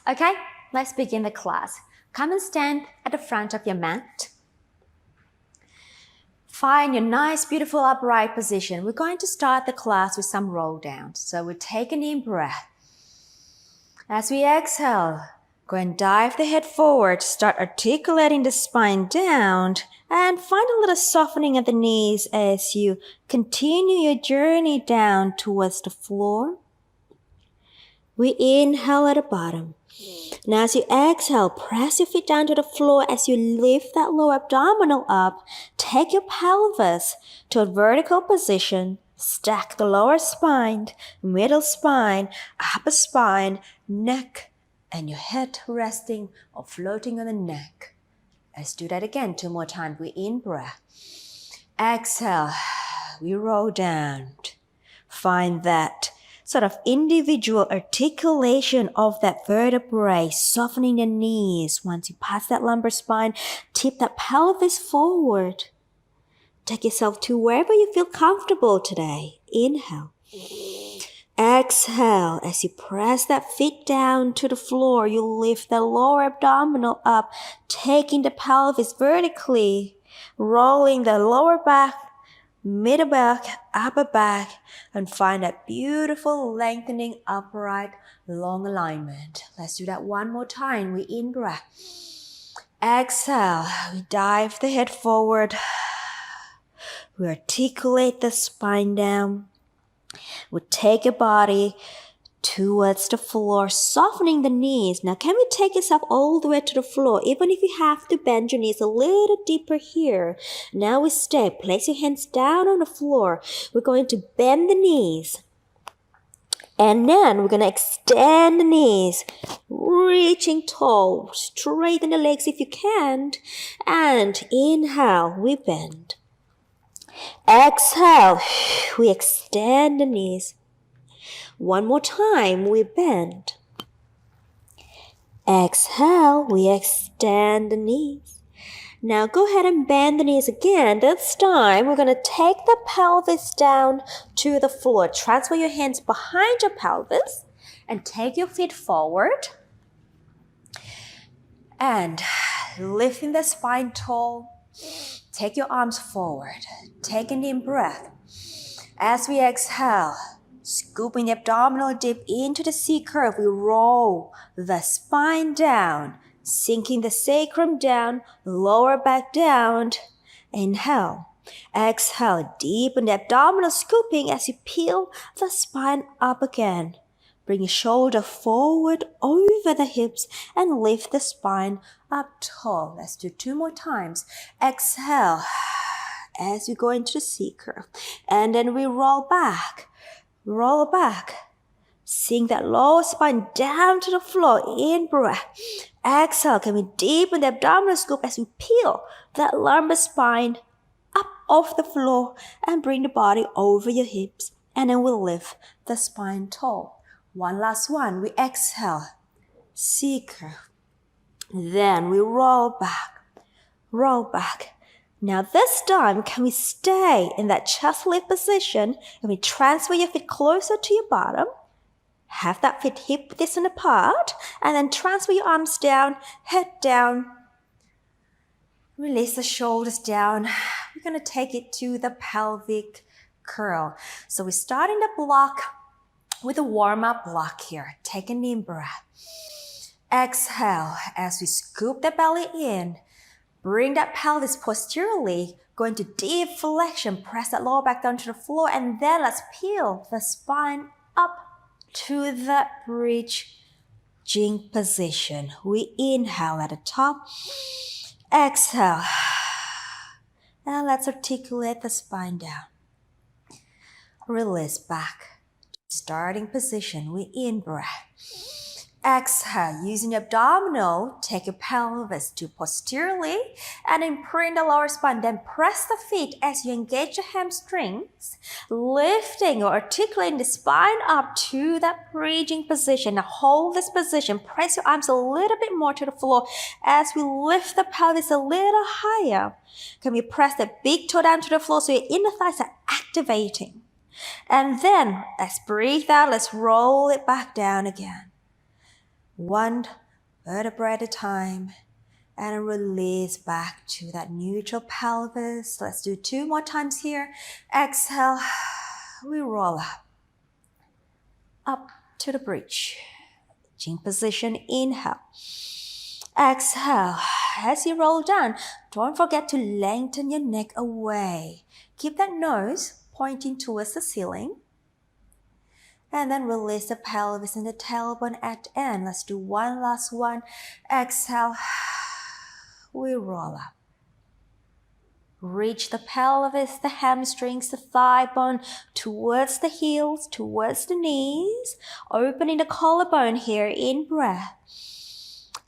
Okay, let's begin the class. Come and stand at the front of your mat. Find your nice, beautiful upright position. We're going to start the class with some roll downs. So we'll take a deep breath. As we exhale, go and dive the head forward. Start articulating the spine down and find a little softening at the knees as you continue your journey down towards the floor. We inhale at the bottom. Now as you exhale, press your feet down to the floor as you lift that lower abdominal up. Take your pelvis to a vertical position. Stack the lower spine, middle spine, upper spine, neck, and your head resting or floating on the neck. Let's do that again 2 more times. We in breath. Exhale, we roll down. Find that sort of individual articulation of that vertebrae, softening the knees. Once you pass that lumbar spine, tip that pelvis forward. Take yourself to wherever you feel comfortable today. Inhale. Exhale. As you press that feet down to the floor, you lift the lower abdominal up, taking the pelvis vertically, rolling the lower back, middle back, upper back, and find that beautiful lengthening upright long alignment. Let's do that 1 more time. We in breath. Exhale. We dive the head forward. We articulate the spine down. We take your body towards the floor, softening the knees. Now, can we take yourself all the way to the floor, even if you have to bend your knees a little deeper here? Now we stay. Place your hands down on the floor. We're going to bend the knees. And then we're going to extend the knees, reaching tall. Straighten the legs if you can. And inhale, we bend. Exhale, we extend the knees. 1 more time, we bend. Exhale, we extend the knees. Now go ahead and bend the knees again. This time, we're going to take the pelvis down to the floor. Transfer your hands behind your pelvis and take your feet forward. And lifting the spine tall. Take your arms forward. Take a deep breath. As we exhale, scooping the abdominal dip into the C curve, we roll the spine down, sinking the sacrum down, lower back down. Inhale. Exhale, deepen the abdominal scooping as you peel the spine up again. Bring your shoulder forward over the hips and lift the spine up tall. Let's do 2 more times. Exhale as we go into the C curve. And then we roll back. Roll back. Sink that lower spine down to the floor. In breath. Exhale. Can we deepen the abdominal scoop as we peel that lumbar spine up off the floor and bring the body over your hips. And then we'll lift the spine tall. 1 last one. We exhale. C curve. Then we roll back. Roll back. Now this time, can we stay in that chest lift position and we transfer your feet closer to your bottom. Have that feet hip distance apart and then transfer your arms down, head down. Release the shoulders down. We're going to take it to the pelvic curl. So we're starting the block with a warm-up block here. Take a deep breath. Exhale as we scoop the belly in. Bring that pelvis posteriorly. Go into deep flexion. Press that lower back down to the floor. And then let's peel the spine up to the bridging position. We inhale at the top. Exhale. And let's articulate the spine down. Release back. Starting position, we in breath. Exhale, using the abdominal, take your pelvis to posteriorly and imprint the lower spine. Then press the feet as you engage the hamstrings, lifting or articulating the spine up to that bridging position. Now hold this position. Press your arms a little bit more to the floor as we lift the pelvis a little higher. Can we press that big toe down to the floor so your inner thighs are activating? And then let's breathe out. Let's roll it back down again. One vertebra at a time. And release back to that neutral pelvis. Let's do 2 more times here. Exhale, we roll up to the bridge. Chin position, inhale. Exhale, as you roll down, don't forget to lengthen your neck away. Keep that nose pointing towards the ceiling. And then release the pelvis and the tailbone at the end. Let's do one last one. Exhale, we roll up. Reach the pelvis, the hamstrings, the thigh bone towards the heels, towards the knees. Opening the collarbone here, in breath.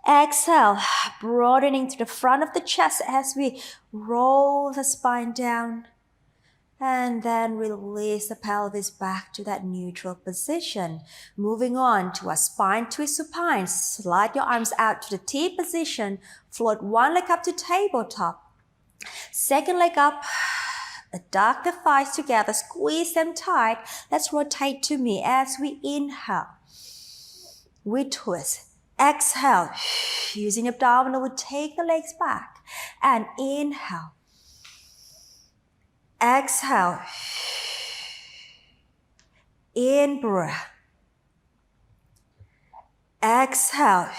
Exhale, broadening to the front of the chest as we roll the spine down. And then release the pelvis back to that neutral position. Moving on to a spine twist supine. Slide your arms out to the T position. Float one leg up to tabletop. Second leg up, duck the thighs together, squeeze them tight. Let's rotate to me as we inhale. We twist. Exhale, using abdominal, we take the legs back. And inhale. Exhale. In breath. Exhale.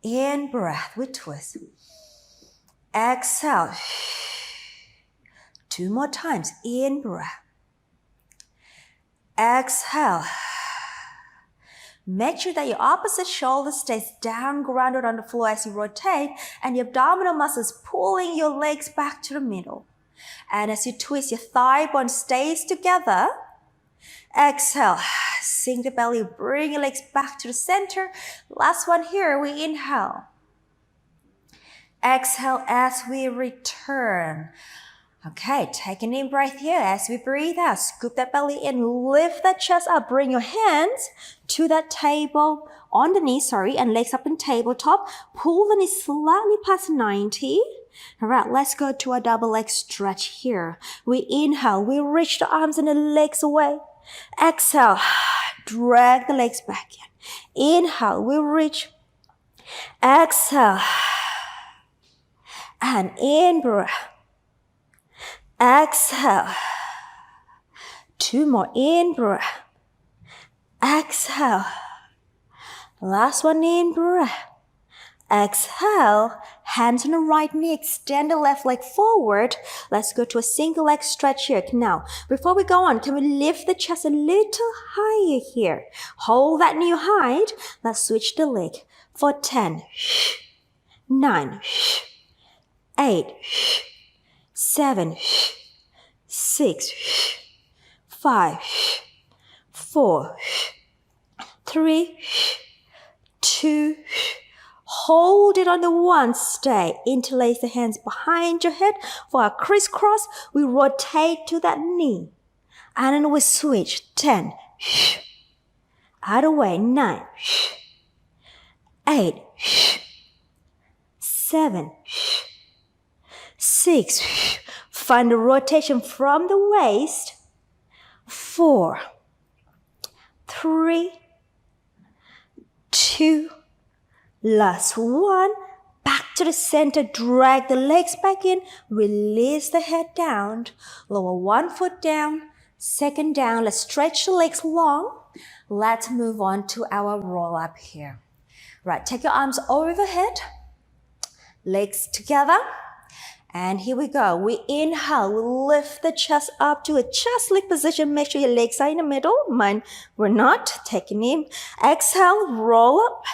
In breath, we twist. Exhale. 2 more times. In breath. Exhale. Make sure that your opposite shoulder stays down, grounded on the floor as you rotate, and your abdominal muscles pulling your legs back to the middle. And as you twist, your thigh bone stays together. Exhale. Sink the belly, bring your legs back to the center. Last one here, we inhale. Exhale as we return. Okay, take an in breath here as we breathe out. Scoop that belly in, lift that chest up. Bring your hands to that table, on the knees, and legs up in tabletop. Pull the knees slightly past 90. All right, let's go to a double leg stretch here. We inhale, we reach the arms and the legs away. Exhale, drag the legs back in. Inhale, we reach. Exhale, and in breath. Exhale. 2 more, in breath. Exhale. Last one, in breath. Exhale. Hands on the right knee, extend the left leg forward. Let's go to a single leg stretch here. Now, before we go on, can we lift the chest a little higher here? Hold that new height. Let's switch the leg for 10, 9, 8, 7, 6, 5, 4, 3, 2, hold it on the one, stay. Interlace the hands behind your head for a crisscross. We rotate to that knee. And then we switch. 10, out of the way. 9, 8, 7, 6, find the rotation from the waist. 4, 3, 2, last one. Back to the center, drag the legs back in, release the head down, lower one foot down, second down. Let's stretch the legs long. Let's move on to our roll up here. Right, take your arms overhead, legs together. And here we go. We inhale, we lift the chest up to a chest lift position. Make sure your legs are in the middle. Mine were not. Taking in. Exhale, roll up,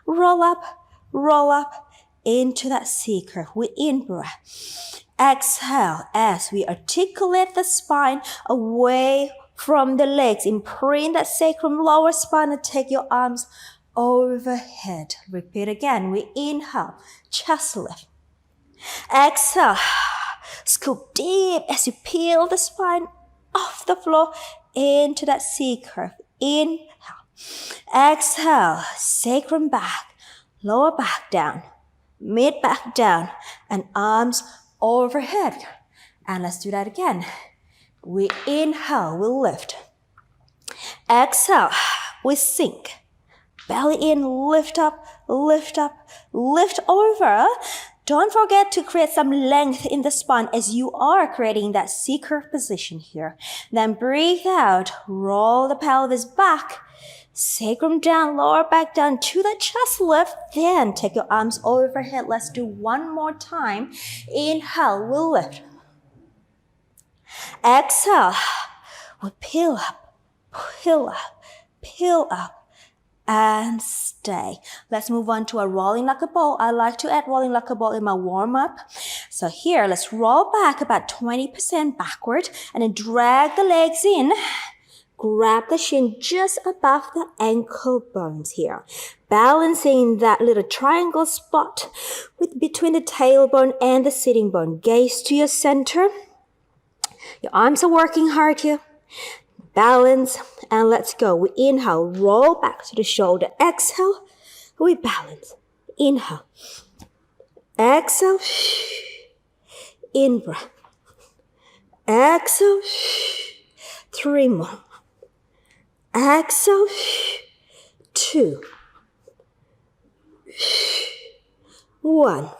roll up, roll up into that C curve. We in breath. Exhale as we articulate the spine away from the legs. Imprint that sacrum lower spine and take your arms overhead. Repeat again. We inhale, chest lift. Exhale, scoop deep as you peel the spine off the floor into that C curve. Inhale. Exhale, sacrum back, lower back down, mid back down, and arms overhead. And let's do that again. We inhale, we lift. Exhale, we sink. Belly in, lift up, lift up, lift over. Don't forget to create some length in the spine as you are creating that C-curve position here. Then breathe out, roll the pelvis back, sacrum down, lower back down to the chest lift. Then take your arms overhead. Let's do one more time. Inhale, we'll lift. Exhale, we'll peel up, peel up, peel up. And stay. Let's move on to a rolling like a ball. I like to add rolling like a ball in my warm-up. So here, let's roll back about 20% backward and then drag the legs in. Grab the shin just above the ankle bones here. Balancing that little triangle spot between the tailbone and the sitting bone. Gaze to your center. Your arms are working hard here. Balance, and let's go. We inhale, roll back to the shoulder. Exhale, we balance. Inhale. Exhale. In breath. Exhale. 3 more. Exhale. 2. 1.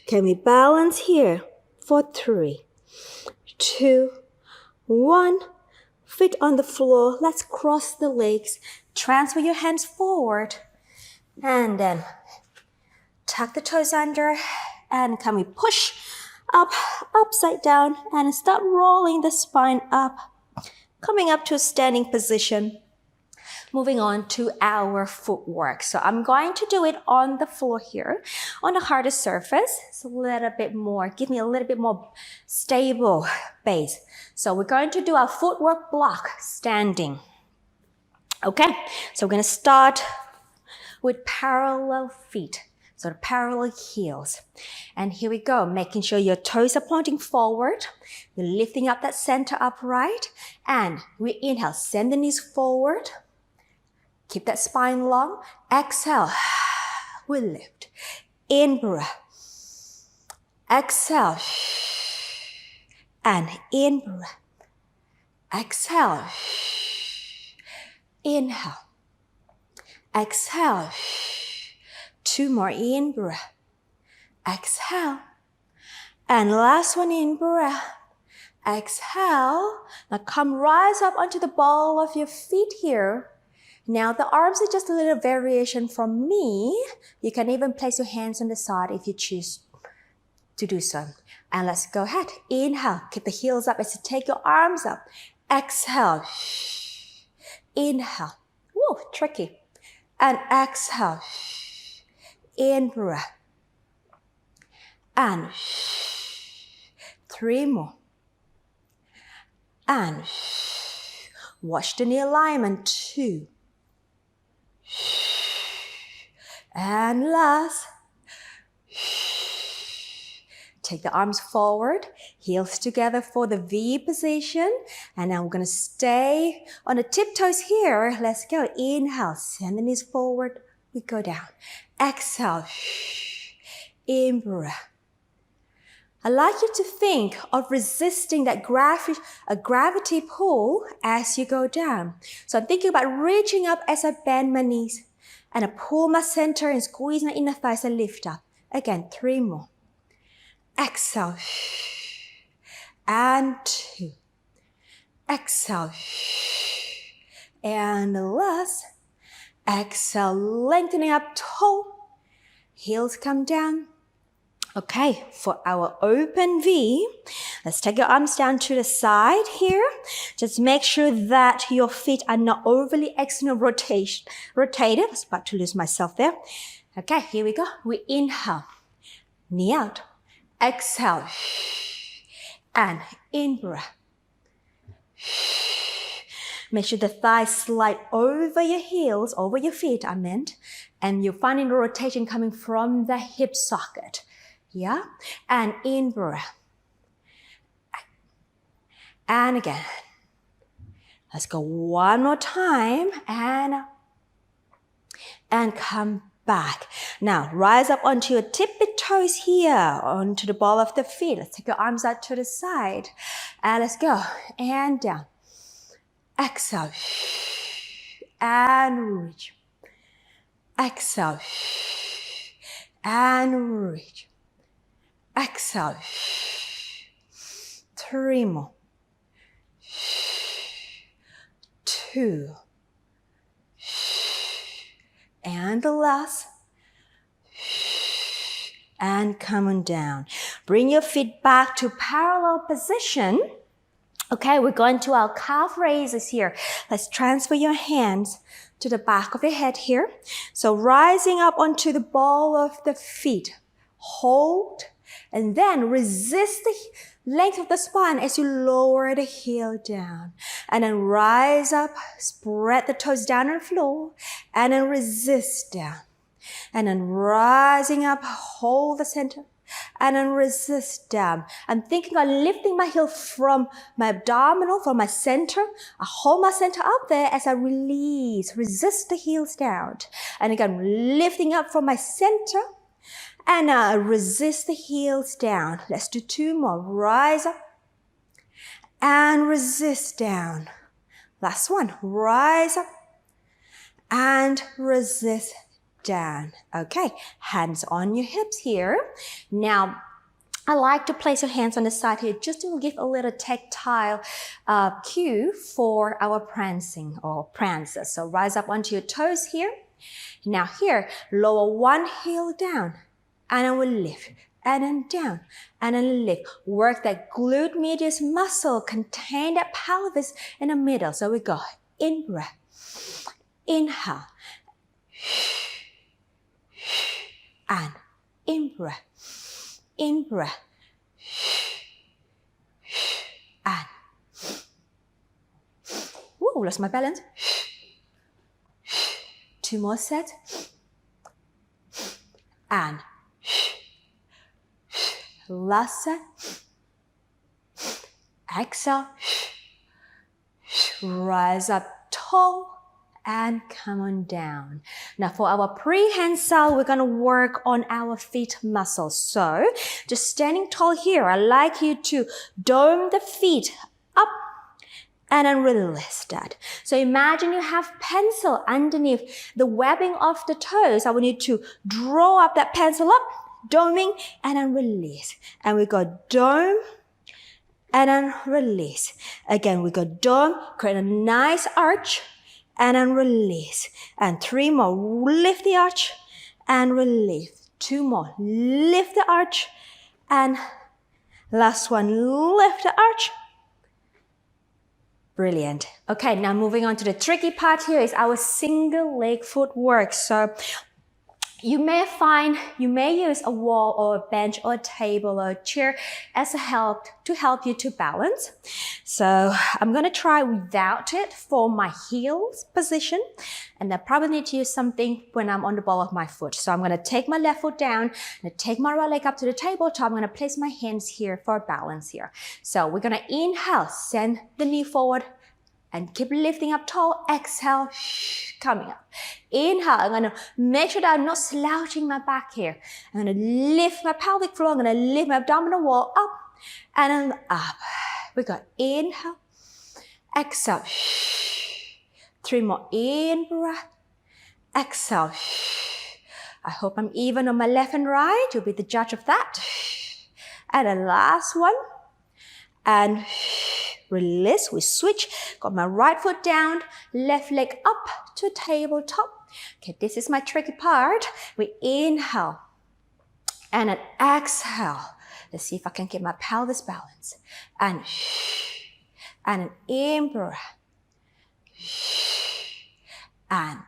Can we balance here for 3, 2, 1, feet on the floor. Let's cross the legs. Transfer your hands forward. And then tuck the toes under. And can we push up, upside down. And start rolling the spine up. Coming up to a standing position. Moving on to our footwork. So I'm going to do it on the floor here, on a harder surface. It's a little bit more, give me a little bit more stable base. So we're going to do our footwork block standing. Okay, so we're going to start with parallel feet. So the parallel heels. And here we go, making sure your toes are pointing forward. You're lifting up that center upright. And we inhale, send the knees forward. Keep that spine long. Exhale. We lift. In breath. Exhale. And in breath. Exhale. Inhale. Exhale. 2 more in breath. Exhale. And last one in breath. Exhale. Now come rise up onto the ball of your feet here. Now the arms are just a little variation from me. You can even place your hands on the side if you choose to do so. And let's go ahead. Inhale, keep the heels up as you take your arms up. Exhale. Inhale. Woo, tricky. And exhale. In breath. And 3 more. And watch the knee alignment. 2. And last. Take the arms forward, heels together for the V position. And now we're going to stay on the tiptoes here. Let's go. Inhale, send the knees forward. We go down. Exhale. In breath. I'd like you to think of resisting that gravity pull as you go down. So I'm thinking about reaching up as I bend my knees. And I pull my center and squeeze my inner thighs and lift up. Again, 3 more. Exhale. And 2. Exhale. And the last. Exhale, lengthening up tall. Heels come down. Okay, for our open V, let's take your arms down to the side here. Just make sure that your feet are not overly external rotated. I was about to lose myself there. Okay, here we go. We inhale, knee out, exhale, and in breath. Make sure the thighs slide over your heels, over your feet, I meant. And you're finding the rotation coming from the hip socket. Yeah, and in breath. And again. Let's go one more time and come back. Now, rise up onto your tippy toes here, onto the ball of the feet. Let's take your arms out to the side. And let's go. And down. Exhale. and reach. Exhale, and reach. Exhale. 3 more. 2. And the last. And coming down. Bring your feet back to parallel position. Okay, we're going to our calf raises here. Let's transfer your hands to the back of your head here. So rising up onto the ball of the feet. Hold, and then resist the length of the spine as you lower the heel down. And then rise up, spread the toes down on the floor, and then resist down. And then rising up, hold the center, and then resist down. I'm thinking of lifting my heel from my abdominal, from my center. I hold my center up there as I release, resist the heels down. And again, lifting up from my center, and resist the heels down. Let's do 2 more. Rise up, and resist down. Last one. Rise up, and resist down. Okay, hands on your hips here. Now, I like to place your hands on the side here just to give a little tactile cue for our prancing or prances. So rise up onto your toes here. Now here, lower one heel down, and then we'll lift, and then down, and then lift. Work that glute medius muscle, contain that pelvis in the middle. So we go in breath, inhale, and in breath, and whoa, lost my balance. 2 more sets, and last set. Exhale, rise up tall, and come on down. Now for our prehensile, we're going to work on our feet muscles. So just standing tall here, I'd like you to dome the feet up and then release that. So imagine you have pencil underneath the webbing of the toes. I want you to draw up that pencil up, doming, and then release. And we go dome, and then release. Again, we go dome, create a nice arch, and then release. And 3 more, lift the arch, and release. 2 more, lift the arch, and last one, lift the arch. Brilliant. Okay, now moving on to the tricky part here is our single leg footwork. So you may use a wall or a bench or a table or a chair as a help you to balance. So I'm going to try without it for my heels position, and I probably need to use something when I'm on the ball of my foot. So I'm going to take my left foot down and take my right leg up to the tabletop. I'm going to place my hands here for balance here. So we're going to inhale, send the knee forward, and keep lifting up tall. Exhale, coming up. Inhale, I'm going to make sure that I'm not slouching my back here. I'm going to lift my pelvic floor. I'm going to lift my abdominal wall up and then up. We got inhale, exhale. 3 more, in breath, exhale. I hope I'm even on my left and right. You'll be the judge of that. And the last one. And release, we switch. Got my right foot down, left leg up to tabletop. Okay, this is my tricky part. We inhale and then exhale. Let's see if I can get my pelvis balance. And an in breath. And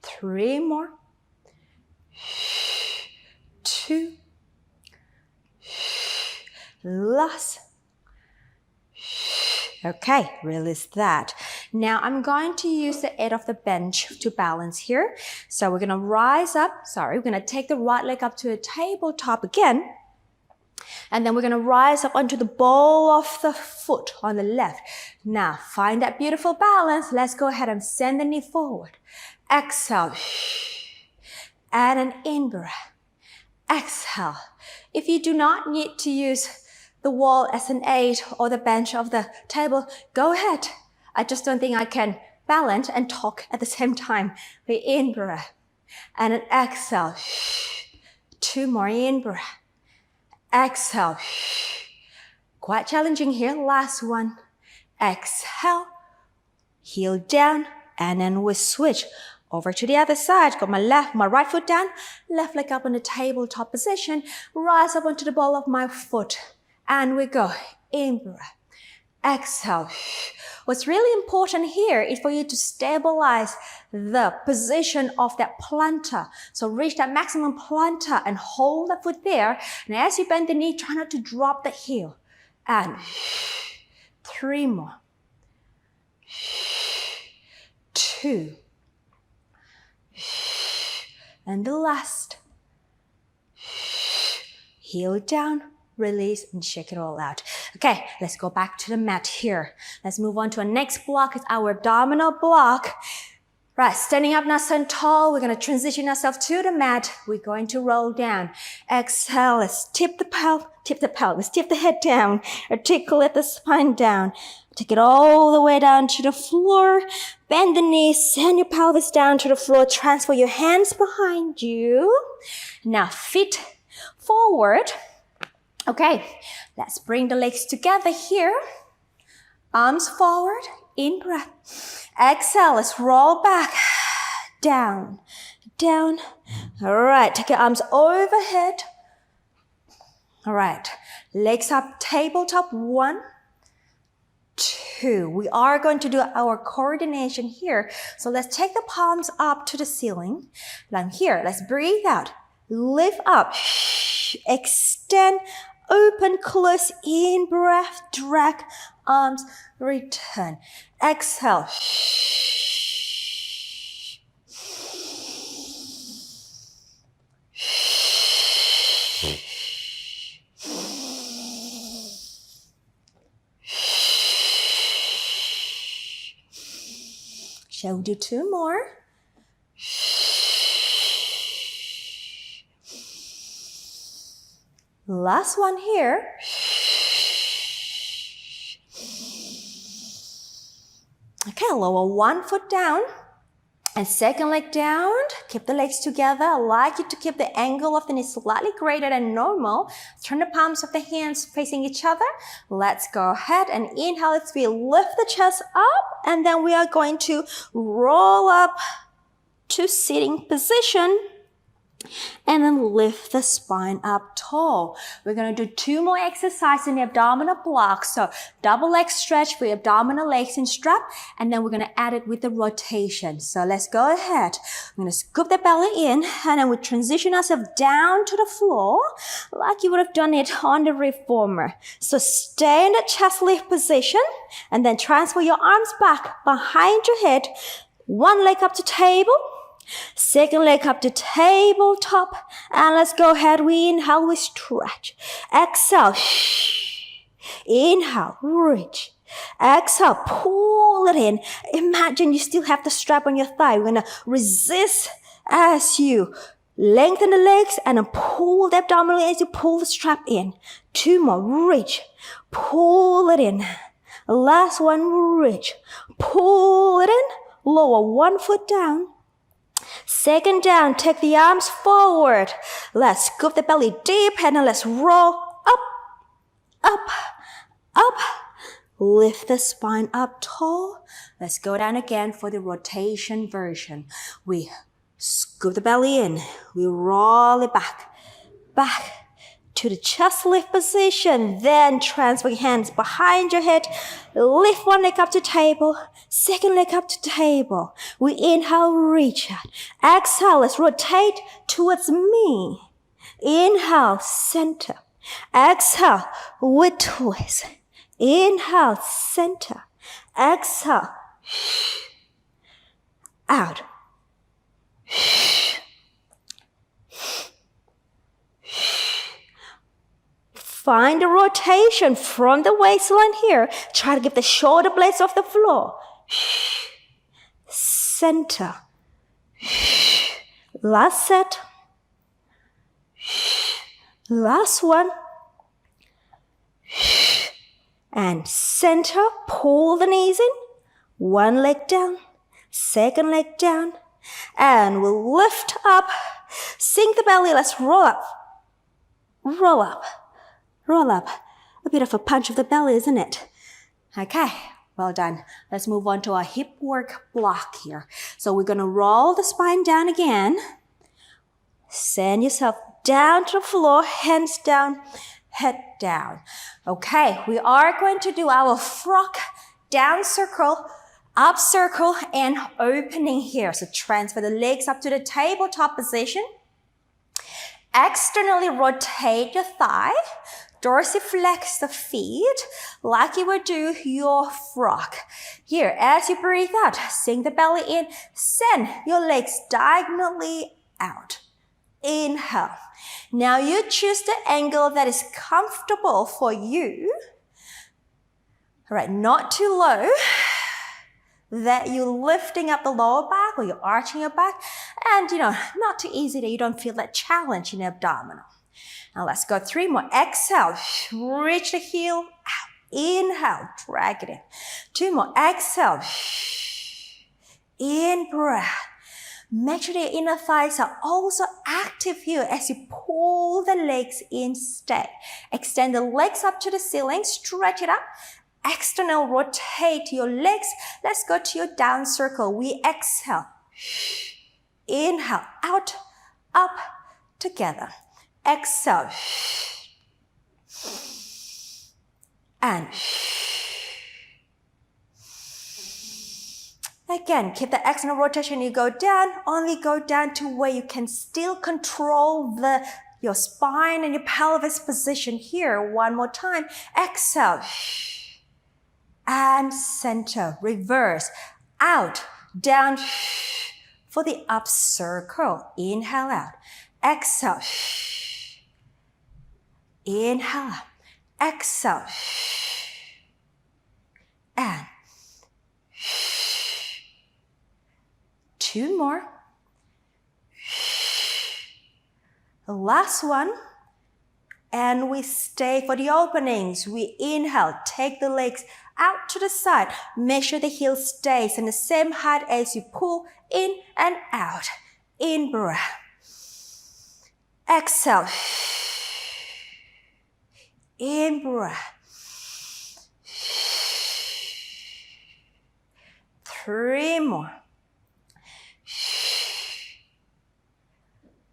3 more. 2. Last. Okay, release that. Now I'm going to use the edge of the bench to balance here. So we're going to rise up. We're going to take the right leg up to a tabletop again. And then we're going to rise up onto the ball of the foot on the left. Now find that beautiful balance. Let's go ahead and send the knee forward. Exhale. And an in breath. Exhale. If you do not need to use the wall as an aid or the bench of the table, go ahead. I just don't think I can balance and talk at the same time. We in-breath. And then exhale. 2 more in-breath. Exhale. Quite challenging here. Last one. Exhale. Heel down. And then we switch over to the other side. Got my right foot down. Left leg up on the tabletop position. Rise up onto the ball of my foot. And we go. In-breath. Exhale. What's really important here is for you to stabilize the position of that plantar. So reach that maximum plantar and hold the foot there. And as you bend the knee, try not to drop the heel. And 3 more. 2. And the last. Heel down, release, and shake it all out. Okay, let's go back to the mat here. Let's move on to our next block. It's our abdominal block. Right, standing up nice and tall. We're going to transition ourselves to the mat. We're going to roll down. Exhale, let's tip the pelvis, tip the head down. Articulate the spine down. Take it all the way down to the floor. Bend the knees, send your pelvis down to the floor. Transfer your hands behind you. Now feet forward. Okay, let's bring the legs together here. Arms forward, in breath. Exhale, let's roll back. Down, down. All right, take your arms overhead. All right, legs up, tabletop. 1, 2. We are going to do our coordination here. So let's take the palms up to the ceiling. Like here, let's breathe out. Lift up, extend, open, close, in breath, drag, arms, return. Exhale. Shall we do 2 more? Last one here. Okay, lower 1 foot down and second leg down. Keep the legs together. I like you to keep the angle of the knee slightly greater than normal. Turn the palms of the hands facing each other. Let's go ahead and inhale as we lift the chest up, and then we are going to roll up to sitting position. And then lift the spine up tall. We're going to do 2 more exercises in the abdominal block. So double leg stretch for your abdominal legs in strap. And then we're going to add it with the rotation. So let's go ahead. We're going to scoop the belly in. And then we transition ourselves down to the floor like you would have done it on the reformer. So stay in the chest lift position. And then transfer your arms back behind your head. 1 leg up to table. Second leg up to tabletop. And let's go ahead. We inhale, we stretch. Exhale. Inhale, reach. Exhale, pull it in. Imagine you still have the strap on your thigh. We're going to resist as you lengthen the legs and then pull the abdominal as you pull the strap in. 2 more, reach. Pull it in. Last one, reach. Pull it in. Lower 1 foot down. Second down, take the arms forward. Let's scoop the belly deep and then let's roll up, up, up. Lift the spine up tall. Let's go down again for the rotation version. We scoop the belly in. We roll it back, back to the chest lift position. Then transfer your hands behind your head. Lift 1 leg up to table. Second leg up to table. We inhale, reach out. Exhale, let's rotate towards me. Inhale, center. Exhale, with twist. Inhale, center. Exhale, out. Find the rotation from the waistline here. Try to get the shoulder blades off the floor. Center. Last set. Last one. And center. Pull the knees in. One leg down, second leg down, and we'll lift up, sink the belly, let's roll up, roll up, roll up. A bit of a punch of the belly, isn't it? Okay, well done. Let's move on to our hip work block here. So we're gonna roll the spine down again. Send yourself down to the floor, hands down, head down. Okay, we are going to do our frog down circle, up circle, and opening here. So transfer the legs up to the tabletop position. Externally rotate your thigh. Dorsiflex the feet like you would do your frog. Here, as you breathe out, sink the belly in, send your legs diagonally out. Inhale. Now you choose the angle that is comfortable for you. All right, not too low that you're lifting up the lower back or you're arching your back, and not too easy that you don't feel that challenge in the abdominal. Now let's go 3 more. Exhale, reach the heel out. Inhale, drag it in. 2 more. Exhale, in breath. Make sure the inner thighs are also active here as you pull the legs in, stay. Extend the legs up to the ceiling, stretch it up. External, rotate your legs. Let's go to your down circle. We exhale. Inhale, out, up, together. Exhale. And again, keep the external rotation. You go down, only go down to where you can still control your spine and your pelvis position here. 1 more time. Exhale. And center. Reverse. Out. Down. For the up circle. Inhale out. Exhale. Inhale. Exhale. And 2 more. The last one. And we stay for the openings. We inhale. Take the legs out to the side. Make sure the heel stays in the same height as you pull in and out. In breath. Exhale. In breath. 3 more.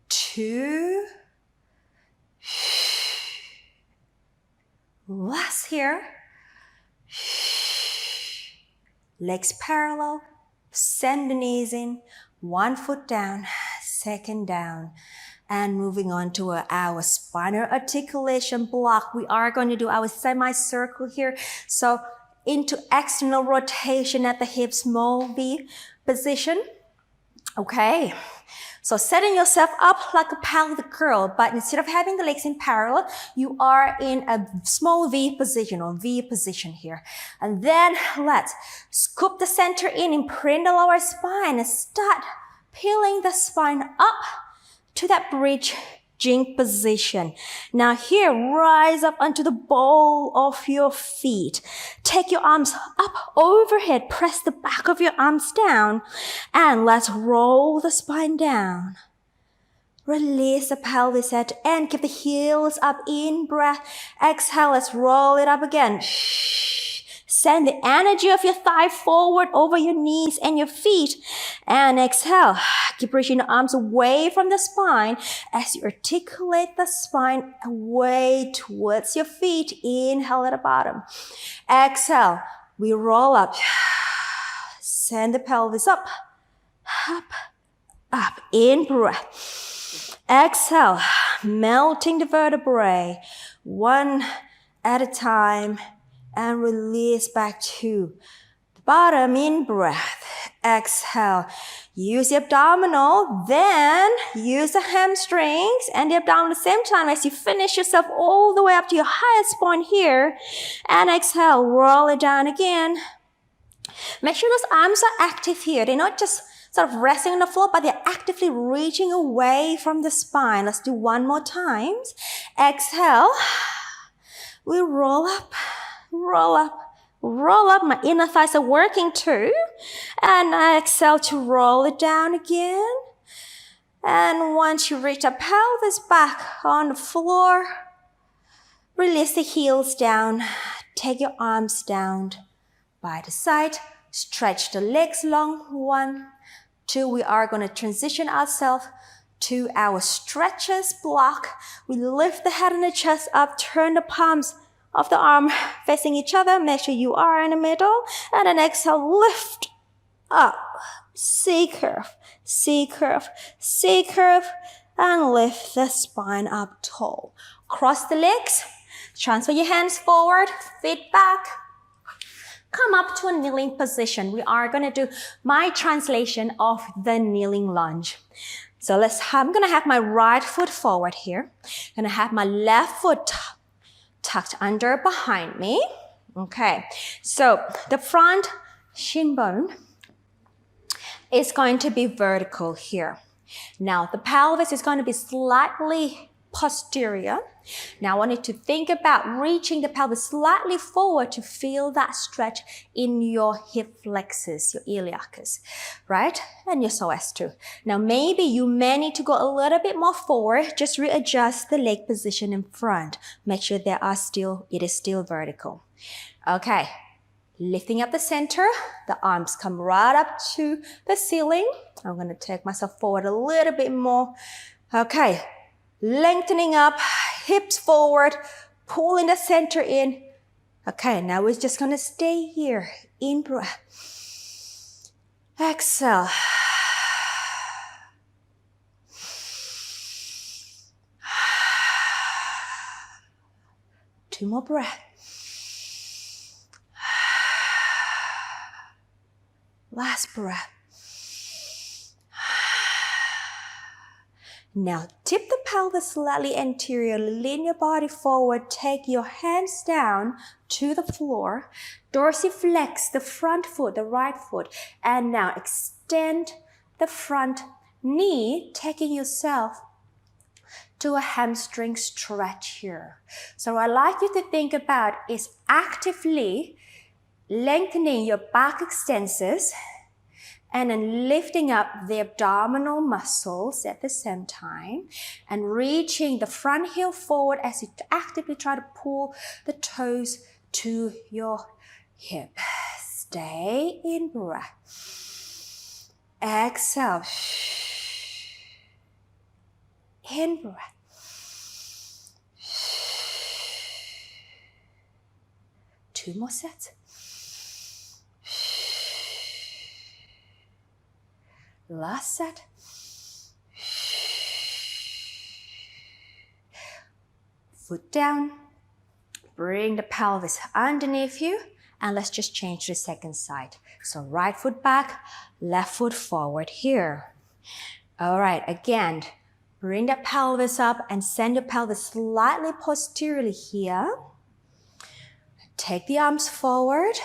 2. Last here. Legs parallel. Send the knees in. 1 foot down. Second down. And moving on to our spinal articulation block. We are going to do our semicircle here. So into external rotation at the hips, small V position. Okay. So setting yourself up like a pelvic curl, but instead of having the legs in parallel, you are in a small V position or V position here. And then let's scoop the center in, imprint the lower spine, and start peeling the spine up to that bridging position. Now here, rise up onto the ball of your feet. Take your arms up overhead. Press the back of your arms down. And let's roll the spine down. Release the pelvis at the end. Keep the heels up. In breath. Exhale. Let's roll it up again. Send the energy of your thigh forward over your knees and your feet. And exhale. Keep reaching the arms away from the spine as you articulate the spine away towards your feet. Inhale at the bottom. Exhale. We roll up. Send the pelvis up. Up. Up. In breath. Exhale. Melting the vertebrae. 1 at a time. And release back to the bottom. In breath. Exhale. Use the abdominal, then use the hamstrings and the abdominal at the same time as you finish yourself all the way up to your highest point here. And exhale, roll it down again. Make sure those arms are active here. They're not just sort of resting on the floor, but they're actively reaching away from the spine. Let's do 1 more time. Exhale. We roll up, Roll up, my inner thighs are working too. And I exhale to roll it down again. And once you reach the pelvis back on the floor, release the heels down. Take your arms down by the side. Stretch the legs long. 1, 2. We are going to transition ourselves to our stretches block. We lift the head and the chest up. Turn the palms of the arm facing each other. Make sure you are in the middle. And then exhale, lift up. C curve, C curve, C curve. And lift the spine up tall. Cross the legs. Transfer your hands forward, feet back. Come up to a kneeling position. We are going to do my translation of the kneeling lunge. So I'm going to have my right foot forward here. I'm going to have my left foot tucked under behind me. Okay, so the front shin bone is going to be vertical here. Now the pelvis is going to be slightly posterior. Now I want you to think about reaching the pelvis slightly forward to feel that stretch in your hip flexors, your iliacus, right? And your psoas too. Now maybe you may need to go a little bit more forward. Just readjust the leg position in front. Make sure it is still vertical. Okay, lifting up the center. The arms come right up to the ceiling. I'm going to take myself forward a little bit more. Okay, lengthening up, hips forward, pulling the center in. Okay, now we're just going to stay here. In breath. Exhale. Two more breaths. Last breath. Now tip the pelvis slightly anterior, lean your body forward, take your hands down to the floor, dorsiflex the front foot, the right foot, and now extend the front knee, taking yourself to a hamstring stretch here. So what I'd like you to think about is actively lengthening your back extensors and then lifting up the abdominal muscles at the same time and reaching the front heel forward as you actively try to pull the toes to your hip. Stay in breath. Exhale. In breath. 2 more sets. Last set. Foot down. Bring the pelvis underneath you. And let's just change to the second side. So right foot back, left foot forward here. All right, again, bring the pelvis up and send your pelvis slightly posteriorly here. Take the arms forward.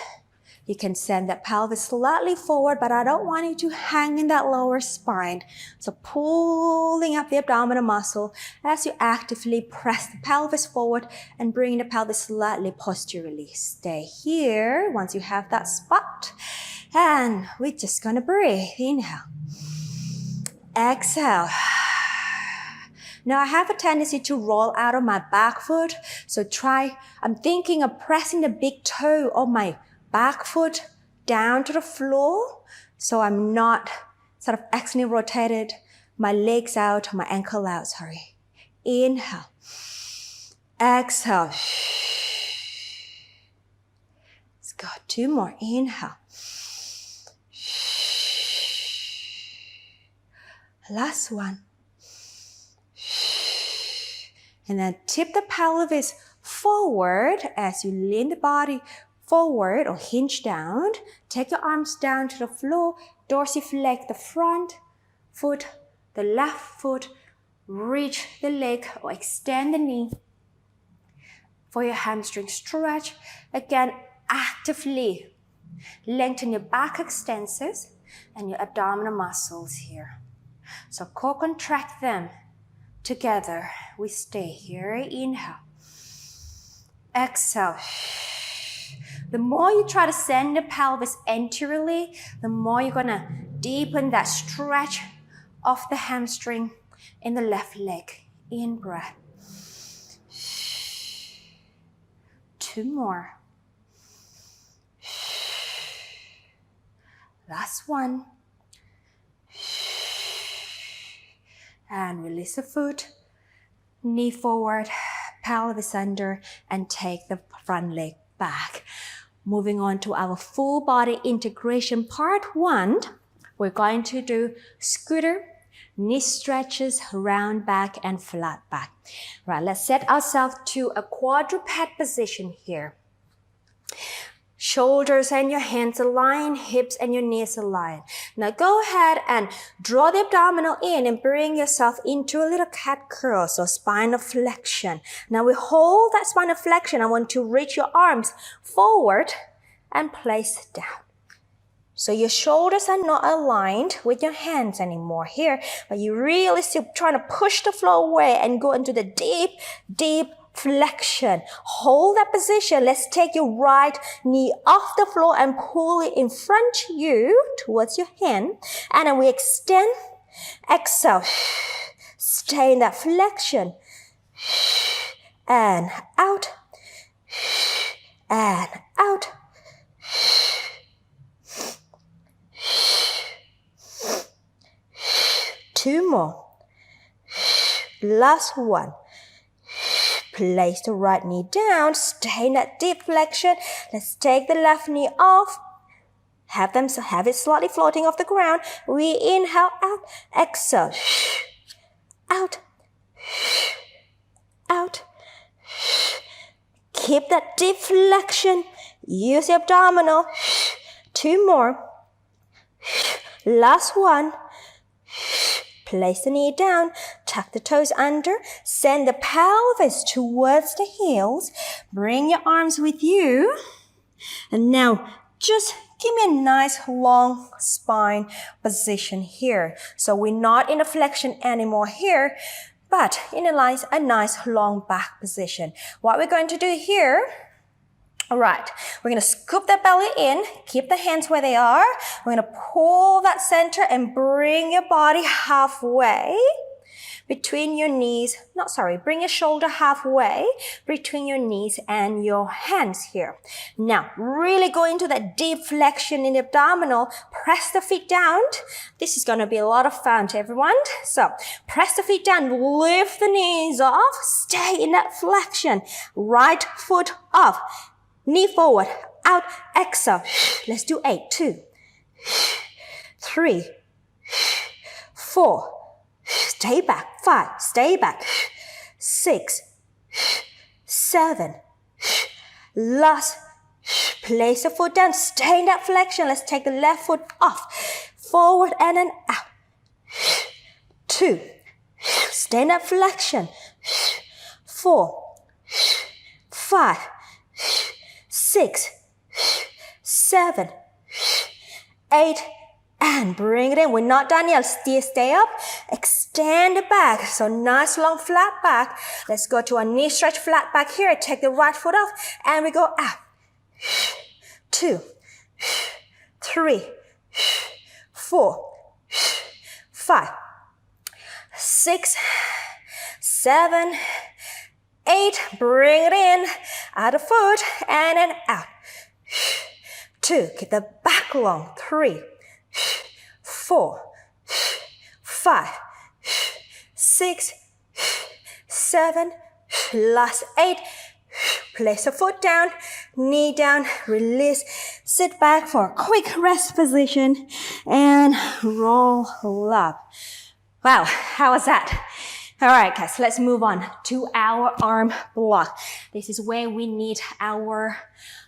You can send that pelvis slightly forward, but I don't want you to hang in that lower spine. So pulling up the abdominal muscle as you actively press the pelvis forward and bring the pelvis slightly posteriorly. Stay here once you have that spot. And we're just gonna breathe. Inhale. Exhale. Now I have a tendency to roll out of my back foot. So I'm thinking of pressing the big toe of my back foot down to the floor, so I'm not sort of accidentally rotated my legs out, my ankle out, sorry. Inhale. Exhale. Let's go 2 more. Inhale. Last one. And then tip the pelvis forward as you lean the body forward or hinge down. Take your arms down to the floor. Dorsiflex the front foot, the left foot. Reach the leg or extend the knee for your hamstring stretch. Again, actively lengthen your back extensors and your abdominal muscles here. So co-contract them together. We stay here. Inhale. Exhale. The more you try to send the pelvis anteriorly, the more you're gonna deepen that stretch of the hamstring in the left leg. In breath. 2 more. Last one. And release the foot. Knee forward, pelvis under, and take the front leg back. Moving on to our full body integration part 1. We're going to do scooter, knee stretches, round back, and flat back. Right, let's set ourselves to a quadruped position here. Shoulders and your hands align, hips and your knees align. Now go ahead and draw the abdominal in and bring yourself into a little cat curl, so spinal flexion. Now we hold that spinal flexion. I want to reach your arms forward and place down. So your shoulders are not aligned with your hands anymore here, but you really still trying to push the floor away and go into the deep, deep flexion. Hold that position. Let's take your right knee off the floor and pull it in front of you towards your hand. And then we extend, exhale, stay in that flexion. And out, and out. Two more. Last one. Place the right knee down, stay in that deep flexion. Let's take the left knee off. Have it slightly floating off the ground. We inhale out, exhale. Out, out. Keep that deep flexion. Use the abdominal. 2 more. Last one. Place the knee down, tuck the toes under, send the pelvis towards the heels, bring your arms with you, and now just give me a nice long spine position here. So we're not in a flexion anymore here, but in a nice long back position. What we're going to do here, all right, we're going to scoop the belly in, keep the hands where they are. We're going to pull that center and bring your body halfway between your knees. Bring your shoulder halfway between your knees and your hands here. Now, really go into that deep flexion in the abdominal. Press the feet down. This is going to be a lot of fun to everyone. So, press the feet down, lift the knees off, stay in that flexion. Right foot up. Knee forward, out, exhale. Let's do 8. 2, 3, 4. Stay back. 5. Stay back. 6, 7. Last. Place the foot down. Stay in that flexion. Let's take the left foot off. Forward and then out. 2. Stay in that flexion. 4, 5. 6, 7, 8, and bring it in. We're not done yet. Stay up. Extend the back. So nice long flat back. Let's go to our knee stretch flat back here. Take the right foot off and we go out. 2, 3, 4, 5, 6, 7, 8, bring it in, out of foot, and then out. 2, keep the back long. 3, 4, 5, 6, 7, last 8. Place the foot down, knee down, release. Sit back for a quick rest position, and roll up. Wow, how was that? All right, guys, let's move on to our arm block. This is where we need our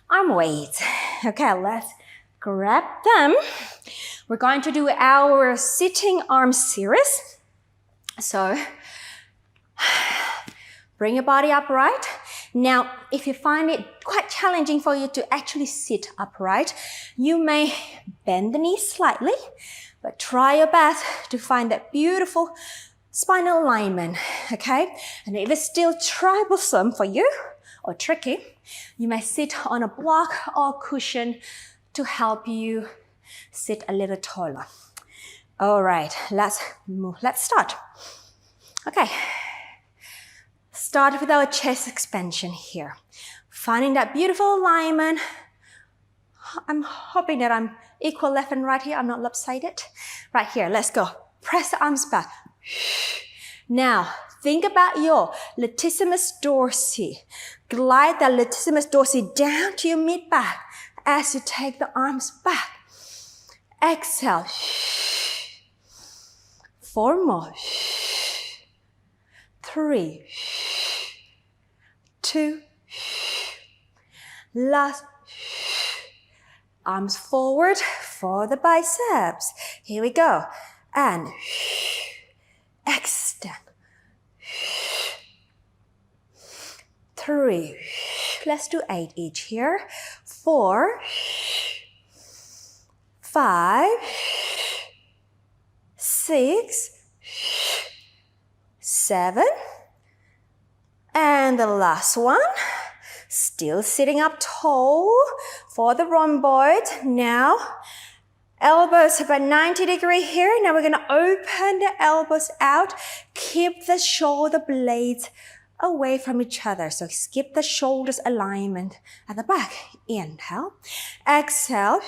arm weights. Okay, let's grab them. We're going to do our sitting arm series. So, bring your body upright. Now, if you find it quite challenging for you to actually sit upright, you may bend the knees slightly, but try your best to find that beautiful spinal alignment, okay? And if it's still troublesome for you, or tricky, you may sit on a block or cushion to help you sit a little taller. All right, let's start. Okay, start with our chest expansion here. Finding that beautiful alignment. I'm hoping that I'm equal left and right here. I'm not lopsided. Right here, let's go. Press the arms back. Now, think about your latissimus dorsi. Glide that latissimus dorsi down to your mid-back as you take the arms back. Exhale. 4 more. 3, 2, last. Arms forward for the biceps. Here we go. And extend. 3. Let's do 8 each here. 4, 5, 6, 7. And the last one. Still sitting up tall for the rhomboid. Now, elbows about 90 degrees here. Now we're going to open the elbows out. Keep the shoulder blades away from each other. So skip the shoulders alignment at the back. Inhale. Exhale.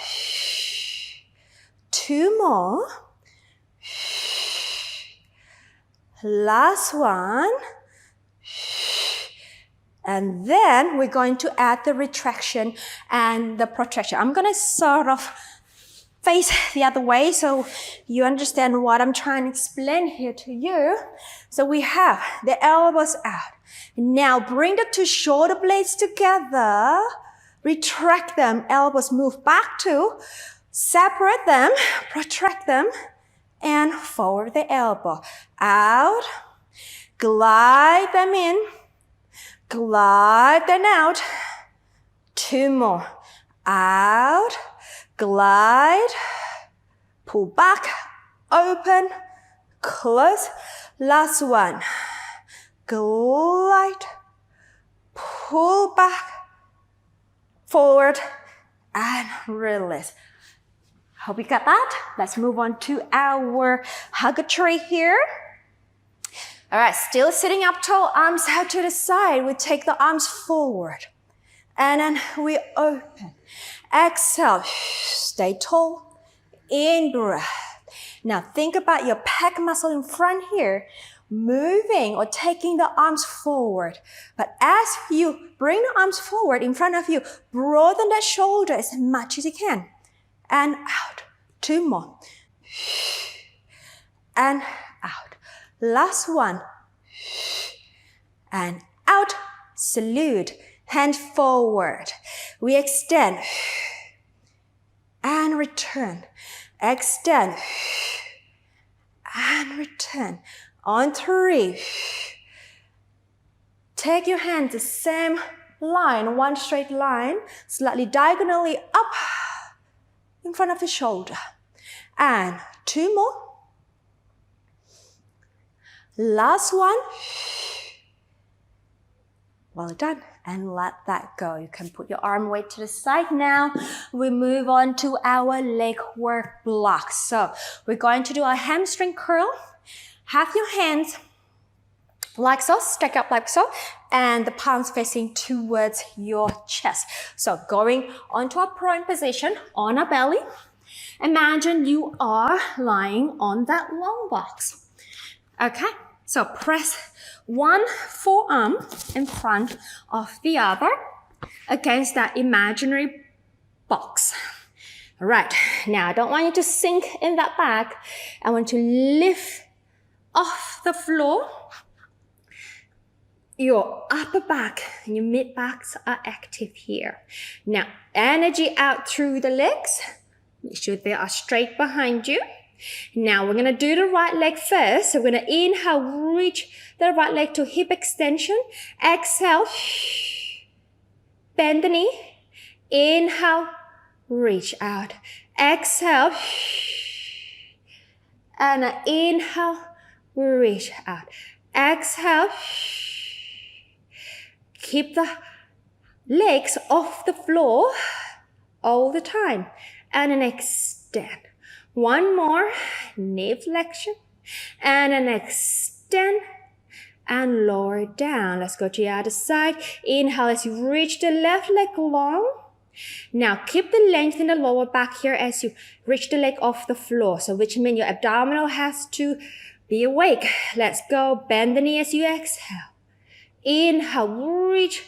2 more. Last one. And then we're going to add the retraction and the protraction. I'm going to sort of face the other way so you understand what I'm trying to explain here to you. So we have the elbows out. Now bring the 2 shoulder blades together. Retract them. Elbows move back to. Separate them. Protract them. And forward the elbow. Out. Glide them in. Glide them out. 2 more. Out. Glide. Pull back. Open. Close. Last one. Glide. Pull back. Forward. And release. Hope you got that. Let's move on to our hugger tree here. All right, still sitting up tall, arms out to the side. We take the arms forward. And then we open. Exhale, stay tall. In breath. Now think about your pec muscle in front here, moving or taking the arms forward. But as you bring the arms forward in front of you, broaden that shoulder as much as you can. And out. 2 more. And out. Last one. And out. Salute. Hand forward. We extend. And return. Extend. And return. On 3. Take your hands the same line, one straight line, slightly diagonally up in front of the shoulder. And 2 more. Last one. Well done. And let that go. You can put your arm weight to the side now. We move on to our leg work blocks. So we're going to do a hamstring curl. Have your hands like so, stack up like so, and the palms facing towards your chest. So going onto a prone position on a belly. Imagine you are lying on that long box. Okay, so press one forearm in front of the other against that imaginary box. All right, now I don't want you to sink in that back. I want to lift off the floor. Your upper back and your mid backs are active here. Now, energy out through the legs. Make sure they are straight behind you. Now, we're going to do the right leg first. So we're going to inhale, reach the right leg to hip extension. Exhale, bend the knee. Inhale, reach out. Exhale, and inhale, reach out. Exhale, keep the legs off the floor all the time. And then extend. One more, knee flexion. And then extend and lower down. Let's go to the other side. Inhale as you reach the left leg long. Now keep the length in the lower back here as you reach the leg off the floor. So which means your abdominal has to be awake. Let's go. Bend the knee as you exhale. Inhale, reach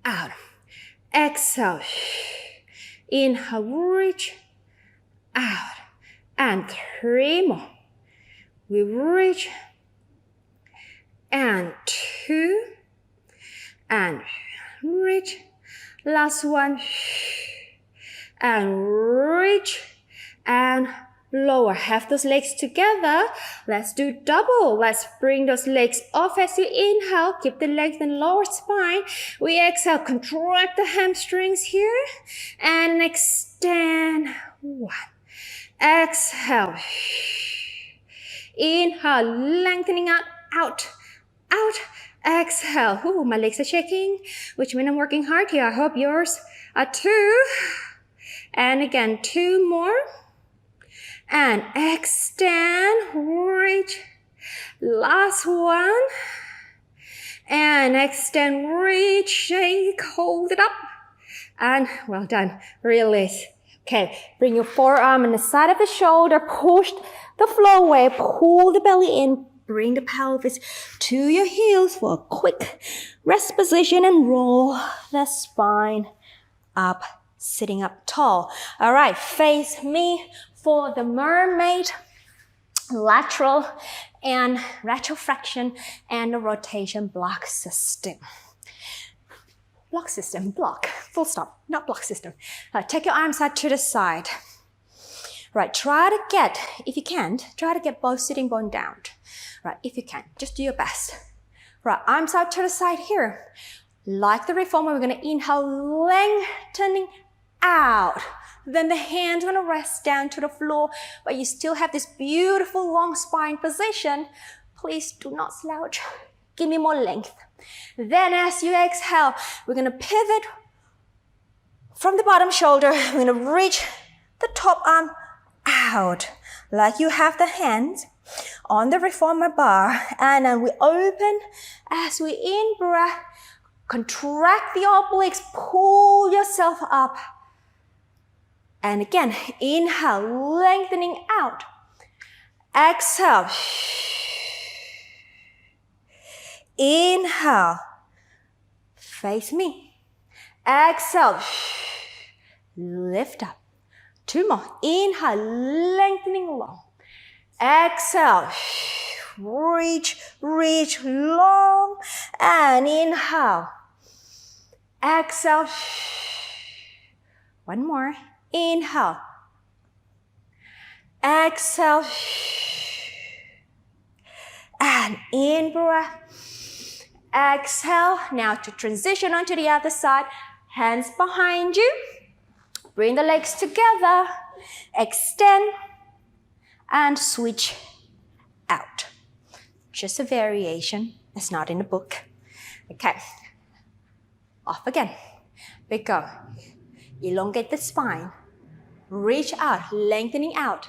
out. Exhale. Inhale, reach out. And 3 more. We reach. And 2. And reach. Last one. And reach. And lower. Have those legs together. Let's do double. Let's bring those legs off as you inhale. Keep the length in lower spine. We exhale. Contract the hamstrings here. And extend. 1. Exhale. Inhale. Lengthening out. Out. Out. Exhale. Ooh, my legs are shaking, which means I'm working hard here. I hope yours are too. And again, 2 more. And extend, reach. Last one. And extend, reach, shake, hold it up. And well done. Release. Okay, bring your forearm on the side of the shoulder. Push the floor away. Pull the belly in. Bring the pelvis to your heels for a quick rest position and roll the spine up, sitting up tall. All right, face me for the mermaid, lateral and retroflexion, and the rotation block system. Block system, block, full stop, not block system. Take your arms out to the side. Right, try to get, if you can't, try to get both sitting bone down. Right, if you can, just do your best. Right, arms out to the side here. Like the reformer, we're gonna inhale, lengthening out. Then the hands gonna rest down to the floor, but you still have this beautiful long spine position. Please do not slouch. Give me more length. Then as you exhale, we're gonna pivot from the bottom shoulder. We're gonna reach the top arm out, like you have the hands on the reformer bar. And then we open as we in-breath, contract the obliques, pull yourself up. And again, inhale, lengthening out. Exhale. Inhale. Face me. Exhale. Lift up. 2 more. Inhale, lengthening long. Exhale. Reach, reach long. And inhale. Exhale. 1 more. Inhale. Exhale. And in-breath. Exhale. Now to transition onto the other side. Hands behind you. Bring the legs together. Extend. And switch out. Just a variation. It's not in the book. Okay. Off again. Big go. Elongate the spine. Reach out, lengthening out.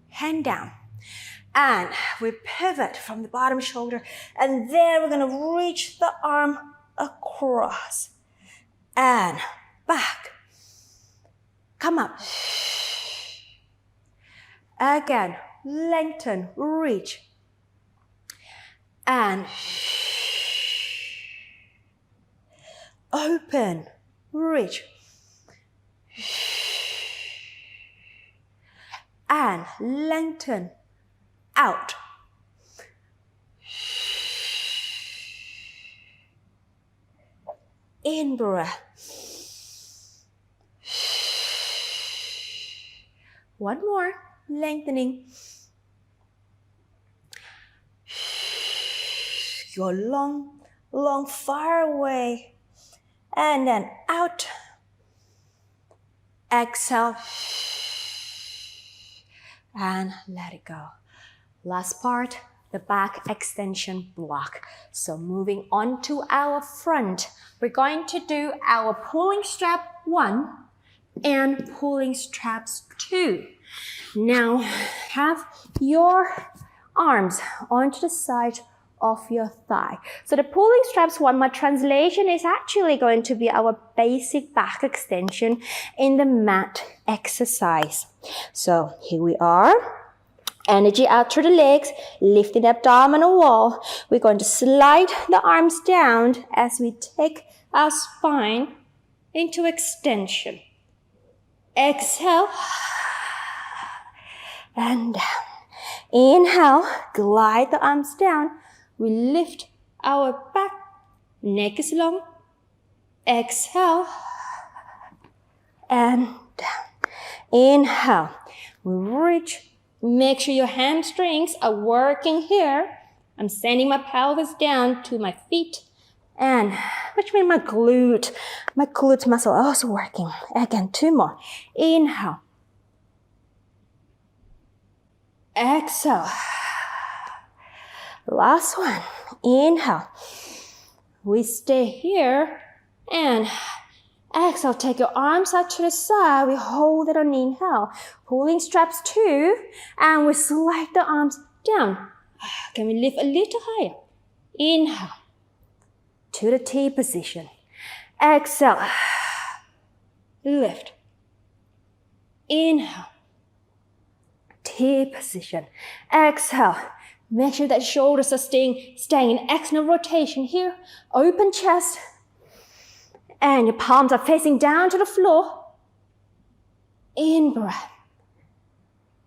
Hand down. And we pivot from the bottom shoulder. And then we're going to reach the arm across. And back. Come up. Again, lengthen, reach. And open, reach. And lengthen out. In breath. 1 more, lengthening. Go long, long, far away. And then out. Exhale. And let it go. Last part, the back extension block. So moving on to our front, we're going to do our pulling strap 1 and pulling straps 2. Now have your arms onto the side of your thigh. So the pulling straps 1, my translation is actually going to be our basic back extension in the mat exercise. So here we are. Energy out through the legs, lifting the abdominal wall. We're going to slide the arms down as we take our spine into extension. Exhale and down. Inhale, glide the arms down. We lift our back, neck is long. Exhale and down. Inhale, we reach. Make sure your hamstrings are working here. I'm sending my pelvis down to my feet, and which means my glute muscle also working. Again, 2 more. Inhale. Exhale. Last one. Inhale. We stay here and exhale. Take your arms out to the side. We hold it on inhale. Pulling straps 2 and we slide the arms down. Can we lift a little higher? Inhale to the T position. Exhale. Lift. Inhale. T position. Exhale. Make sure that shoulders are staying in external rotation here. Open chest. And your palms are facing down to the floor. In breath.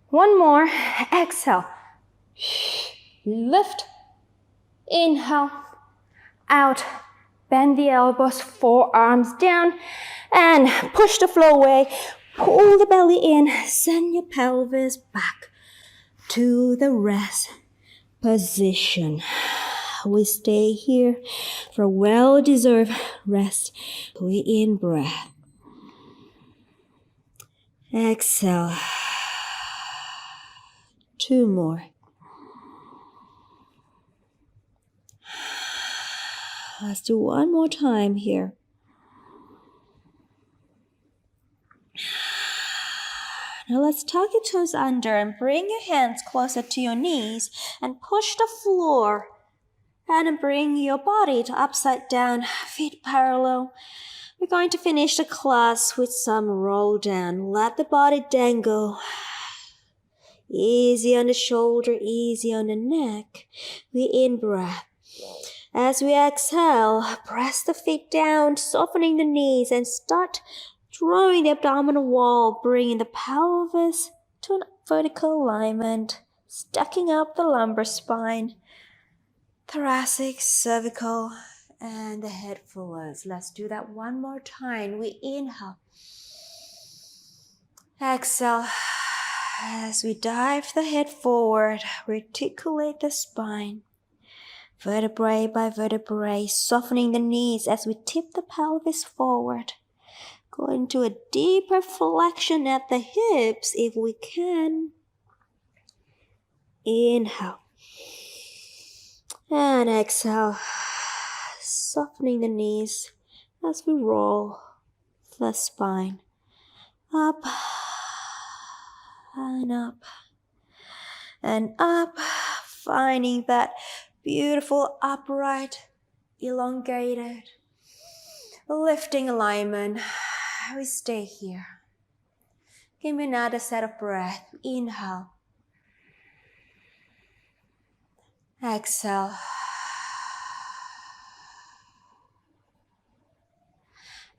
One more. Exhale. Lift. Inhale. Out. Bend the elbows, forearms down. And push the floor away. Pull the belly in. Send your pelvis back to the rest position. We stay here for a well-deserved rest. We in breath. Exhale. 2 more. Let's do 1 more time here. Now let's tuck your toes under and bring your hands closer to your knees and push the floor. And bring your body to upside down, feet parallel. We're going to finish the class with some roll down. Let the body dangle. Easy on the shoulder, easy on the neck. We in breath. As we exhale, press the feet down, softening the knees, and start drawing the abdominal wall, bringing the pelvis to an vertical alignment, stacking up the lumbar spine, thoracic, cervical, and the head follows. Let's do that 1 more time. We inhale. Exhale. As we dive the head forward, articulate the spine. Vertebrae by vertebrae, softening the knees as we tip the pelvis forward. Go into a deeper flexion at the hips if we can. Inhale. And exhale. Softening the knees as we roll the spine. Up and up and up. Finding that beautiful upright, elongated, lifting alignment. We stay here. Give me another set of breath. Inhale. Exhale.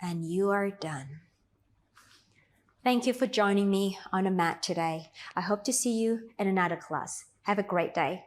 And you are done. Thank you for joining me on the mat today. I hope to see you in another class. Have a great day.